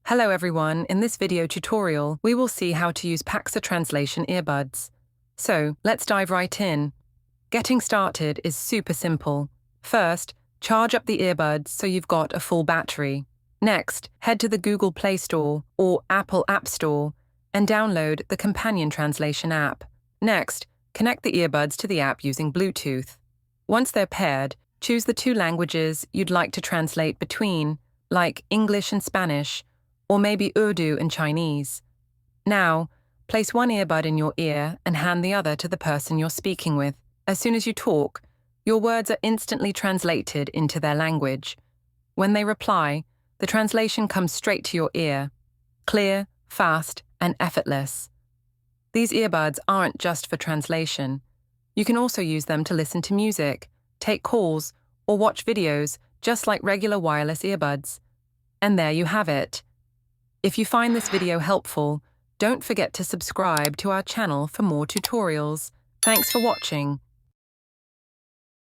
Hello everyone, in this video tutorial, we will see how to use Paxa Translation Earbuds. So, let's dive right in. Getting started is super simple. First, charge up the earbuds so you've got a full battery. Next, head to the Google Play Store or Apple App Store and download the Companion Translation app. Next, connect the earbuds to the app using Bluetooth. Once they're paired, choose the two languages you'd like to translate between, like English and Spanish, or maybe Urdu and Chinese. Now, place one earbud in your ear and hand the other to the person you're speaking with. As soon as you talk, your words are instantly translated into their language. When they reply, the translation comes straight to your ear, clear, fast, and effortless. These earbuds aren't just for translation. You can also use them to listen to music, take calls, or watch videos, just like regular wireless earbuds. And there you have it. If you find this video helpful, don't forget to subscribe to our channel for more tutorials. Thanks for watching.